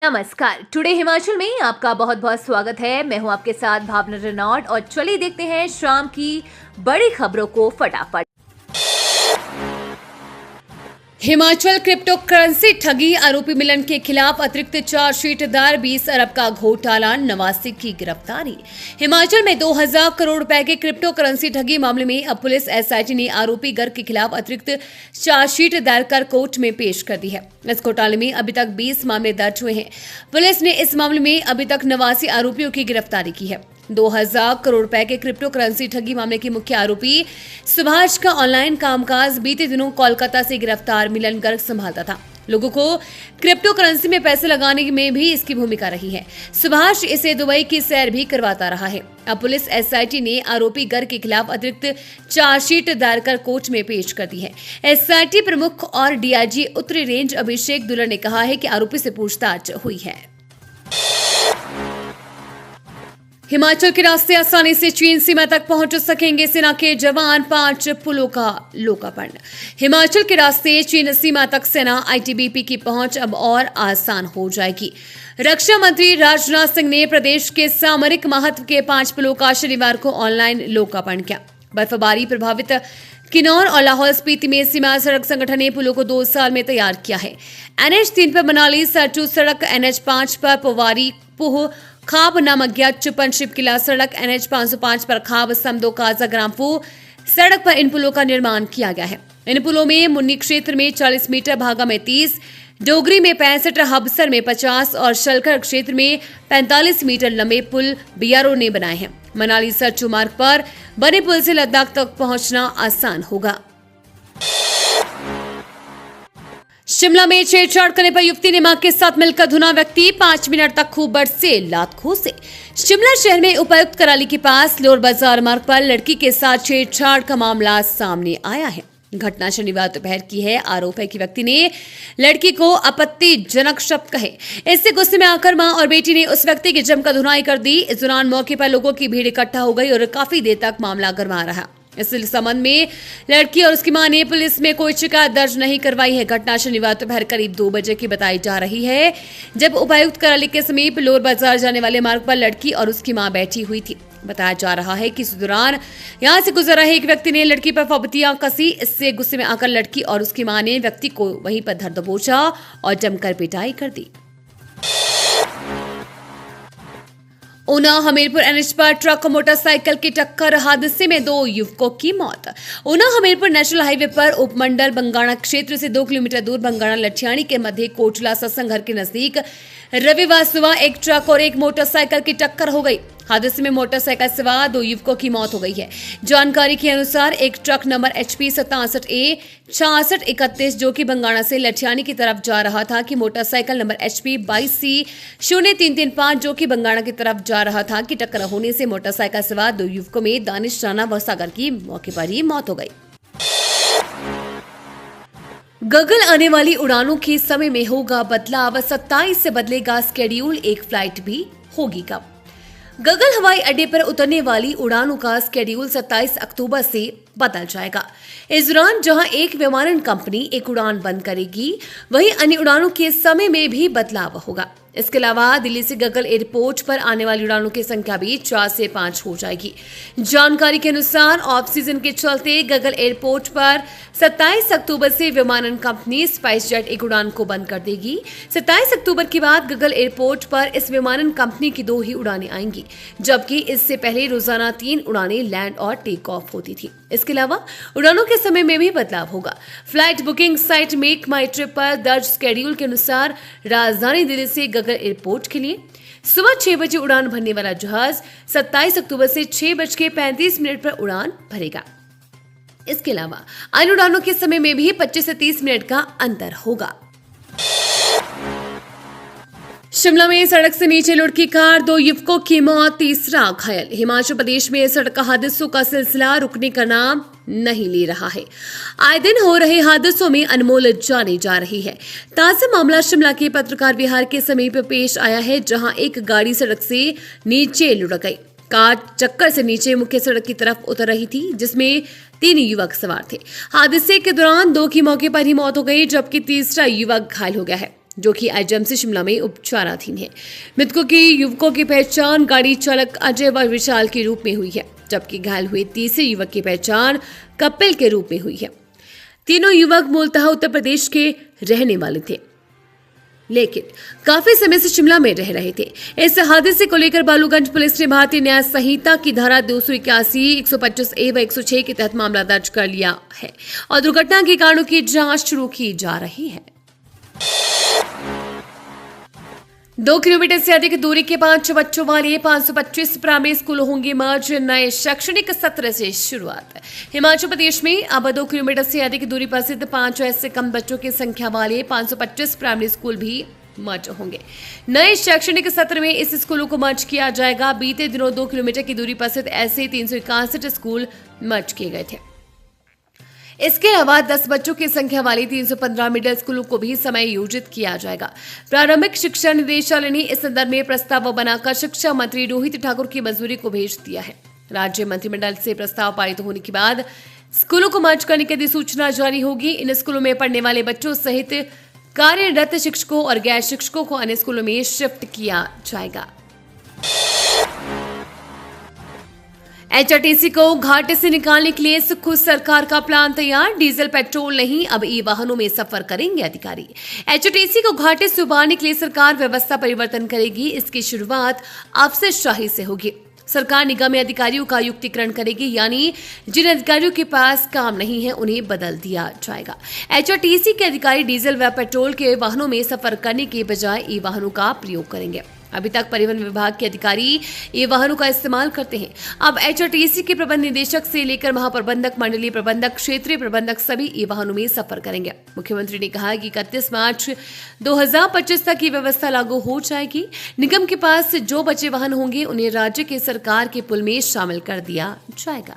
नमस्कार। टुडे हिमाचल में आपका बहुत बहुत स्वागत है। मैं हूं आपके साथ भावना रेनॉल्ड और चलिए देखते हैं शाम की बड़ी खबरों को फटाफट। हिमाचल क्रिप्टो करेंसी ठगी आरोपी मिलन के खिलाफ अतिरिक्त चार्जशीट दायर, 20 अरब का घोटाला, नवासी की गिरफ्तारी। हिमाचल में 2000 करोड़ रुपए के क्रिप्टो करेंसी ठगी मामले में अब पुलिस एसआईटी ने आरोपी गर्ग के खिलाफ अतिरिक्त चार्जशीट दायर कर कोर्ट में पेश कर दी है। इस घोटाले में अभी तक 20 मामले दर्ज हुए हैं। पुलिस ने इस मामले में अभी तक 89 आरोपियों की गिरफ्तारी की है। 2000 करोड़ रुपए के क्रिप्टो करेंसी ठगी मामले के मुख्य आरोपी सुभाष का ऑनलाइन कामकाज बीते दिनों कोलकाता से गिरफ्तार मिलन गर्ग संभालता था। लोगों को क्रिप्टो करेंसी में पैसे लगाने में भी इसकी भूमिका रही है। सुभाष इसे दुबई की सैर भी करवाता रहा है। अब पुलिस एसआईटी ने आरोपी गर्ग के खिलाफ अतिरिक्त चार्जशीट दायर कर कोर्ट में पेश कर दी है। एसआईटी प्रमुख और डीआईजी उत्तरी रेंज अभिषेक दुलर ने कहा है कि आरोपी से पूछताछ हुई है। हिमाचल के रास्ते आसानी से चीन सीमा तक पहुंच सकेंगे सेना के जवान, 5 पुलों का लोकार्पण। हिमाचल के रास्ते चीन सीमा तक सेना आईटीबीपी की पहुंच अब और आसान हो जाएगी। रक्षा मंत्री राजनाथ सिंह ने प्रदेश के सामरिक महत्व के 5 पुलों का शनिवार को ऑनलाइन लोकार्पण किया। बर्फबारी प्रभावित किन्नौर और लाहौल स्पीति में सीमा सड़क संगठन ने पुलों को 2 साल में तैयार किया है। NH3 पर मनाली सरचू सड़क, NH5 पर पवारी पुह खाब नामग्या चुपन शिवकिला सड़क, NH505 पर खाब समदो काजा ग्रामपू सड़क पर इन पुलों का निर्माण किया गया है। इन पुलों में मुन्नी क्षेत्र में 40 मीटर, भागा में 30, डोगरी में 65, हबसर में 50 और शलखर क्षेत्र में 45 मीटर लंबे पुल बीआरओ ने बनाए हैं। मनाली सरचू मार्ग पर बने पुल से लद्दाख तक पहुंचना आसान होगा। शिमला में छेड़छाड़ करने पर युवती ने मां के साथ मिलकर धुना व्यक्ति, 5 मिनट तक खूब बरसे लात घोंसे। शिमला शहर में उपायुक्त कराली के पास लोर बाजार मार्ग पर लड़की के साथ छेड़छाड़ का मामला सामने आया है। घटना शनिवार दोपहर की है। आरोप है कि व्यक्ति ने लड़की को आपत्तिजनक शब्द कहे। इससे गुस्से में आकर मां और बेटी ने उस व्यक्ति की जमकर धुनाई कर दी। इस दौरान मौके पर लोगों की भीड़ इकट्ठा हो गई और काफी देर तक मामला गरमा रहा। इस संबंध में लड़की और उसकी मां ने पुलिस में कोई शिकायत दर्ज नहीं करवाई है। घटना शनिवार दोपहर करीब 2 बजे की बताई जा रही है, जब उपायुक्त कराली के समीप लोर बाजार जाने वाले मार्ग पर लड़की और उसकी मां बैठी हुई थी। बताया जा रहा है कि इस दौरान यहां से गुजर रहे एक व्यक्ति ने लड़की पर फबतियां कसी। इससे गुस्से में आकर लड़की और उसकी मां ने व्यक्ति को वहीं पर धर दबोचा और जमकर पिटाई कर दी। ऊना हमीरपुर NH पर ट्रक और मोटरसाइकिल की टक्कर, हादसे में 2 युवकों की मौत। ऊना हमीरपुर नेशनल हाईवे पर उपमंडल बंगाणा क्षेत्र से 2 किलोमीटर दूर बंगाणा लठियाणी के मध्य कोटला सत्संग घर के नजदीक रविवार सुबह एक ट्रक और एक मोटरसाइकिल की टक्कर हो गई। हादसे में मोटरसाइकिल सवार 2 युवकों की मौत हो गई है। जानकारी के अनुसार एक ट्रक नंबर HP 67A 6631 जो कि बंगाणा से लठियाणी की तरफ जा रहा था कि मोटरसाइकिल नंबर HP 22C 0335 जो कि बंगाणा की तरफ जा रहा था कि टक्कर होने से मोटरसाइकिल सवार 2 युवकों में दानिश राणा व सागर की मौके पर ही मौत हो गई। गगल आने वाली उड़ानों के समय में होगा बदलाव, 27 से बदलेगा स्केड्यूल, एक फ्लाइट भी होगी कम। गगल हवाई अड्डे पर उतरने वाली उड़ानों का स्केड्यूल 27 अक्टूबर से बदल जाएगा। इस दौरान जहां एक विमानन कंपनी एक उड़ान बंद करेगी, वहीं अन्य उड़ानों के समय में भी बदलाव होगा। इसके अलावा दिल्ली से गगल एयरपोर्ट पर आने वाली उड़ानों की संख्या भी 4 से 5 हो जाएगी। जानकारी के अनुसार ऑफ सीजन के चलते गगल एयरपोर्ट पर 27 अक्टूबर से विमानन कंपनी स्पाइस जेट एक उड़ान को बंद कर देगी। 27 अक्टूबर के बाद गगल एयरपोर्ट पर इस विमानन कंपनी की 2 ही उड़ानें आएंगी, जबकि इससे पहले रोजाना 3 उड़ानें लैंड और टेक ऑफ होती थी। इसके अलावा उड़ानों के समय में भी बदलाव होगा। फ्लाइट बुकिंग साइट मेक माई ट्रिप पर दर्ज स्केड्यूल के अनुसार राजधानी दिल्ली से गगल एयरपोर्ट के लिए सुबह 6 बजे उड़ान भरने वाला जहाज 27 अक्टूबर से 6:35 पर उड़ान भरेगा। इसके अलावा अन्य उड़ानों के समय में भी 25 से 30 मिनट का अंतर होगा। शिमला में सड़क से नीचे लुढ़की कार, 2 युवकों की मौत, तीसरा घायल। हिमाचल प्रदेश में सड़क हादसों का सिलसिला रुकने का नाम नहीं ले रहा है। आए दिन हो रहे हादसों में अनमोल जाने जा रही है। ताजा मामला शिमला के पत्रकार विहार के समीप पेश आया है, जहां एक गाड़ी सड़क से नीचे लुढ़क गई। कार चक्कर से नीचे मुख्य सड़क की तरफ उतर रही थी, जिसमें 3 युवक सवार थे। हादसे के दौरान 2 की मौके पर ही मौत हो गई, जबकि तीसरा युवक घायल हो गया है। जो कि आईजीएमसी शिमला में उपचाराधीन है। मृतकों की युवकों की पहचान गाड़ी चालक अजय व विशाल के रूप में हुई है, जबकि घायल हुए तीसरे युवक की पहचान कपिल के रूप में हुई है। तीनों युवक मूलतः उत्तर प्रदेश के रहने वाले थे, लेकिन काफी समय से शिमला में रह रहे थे। इस हादसे को लेकर बालूगंज पुलिस ने भारतीय न्याय संहिता की धारा 281, 125A व 106 के तहत मामला दर्ज कर लिया है और दुर्घटना के कारणों की जांच शुरू की जा रही है। 2 किलोमीटर से अधिक दूरी के 5 बच्चों वाले 525 प्राइमरी स्कूल होंगे मर्ज। नए शैक्षणिक सत्र से शुरुआत। हिमाचल प्रदेश में अब 2 किलोमीटर से अधिक दूरी पर स्थित 5 ऐसे कम बच्चों की संख्या वाले 525 प्राइमरी स्कूल भी मर्ज होंगे। नए शैक्षणिक सत्र में इस स्कूलों को मर्ज किया जाएगा। बीते दिनों 2 किलोमीटर की दूरी पर स्थित ऐसे 361 स्कूल मर्ज किए गए थे। इसके अलावा 10 बच्चों की संख्या वाली 315 मिडिल स्कूलों को भी समय योजित किया जाएगा। प्रारंभिक शिक्षा निदेशालय ने इस संदर्भ में प्रस्ताव बनाकर शिक्षा मंत्री रोहित ठाकुर की मंजूरी को भेज दिया है। राज्य मंत्रिमंडल से प्रस्ताव पारित होने के बाद स्कूलों को मर्ज करने की अधिसूचना जारी होगी। इन स्कूलों में पढ़ने वाले बच्चों सहित कार्यरत शिक्षकों और गैर शिक्षकों को अन्य स्कूलों में शिफ्ट किया जाएगा। एचआरटीसी को घाटे से निकालने के लिए खुद सरकार का प्लान तैयार। डीजल पेट्रोल नहीं, अब ई वाहनों में सफर करेंगे अधिकारी। एचआरटीसी को घाटे से उबारने के लिए सरकार व्यवस्था परिवर्तन करेगी। इसकी शुरुआत अफसरशाही से होगी। सरकार निगम में अधिकारियों का युक्तिकरण करेगी, यानी जिन अधिकारियों के पास काम नहीं है उन्हें बदल दिया जाएगा। एचआरटीसी के अधिकारी डीजल व पेट्रोल के वाहनों में सफर करने के बजाय ई वाहनों का प्रयोग करेंगे। अभी तक परिवहन विभाग के अधिकारी ये वाहनों का इस्तेमाल करते हैं। अब एचआरटीसी के प्रबंध निदेशक से लेकर महाप्रबंधक, मंडलीय प्रबंधक, क्षेत्रीय प्रबंधक सभी ये वाहनों में सफर करेंगे। मुख्यमंत्री ने कहा कि 31 मार्च 2025 तक ये व्यवस्था लागू हो जाएगी। निगम के पास जो बचे वाहन होंगे उन्हें राज्य के सरकार के पुल में शामिल कर दिया जाएगा।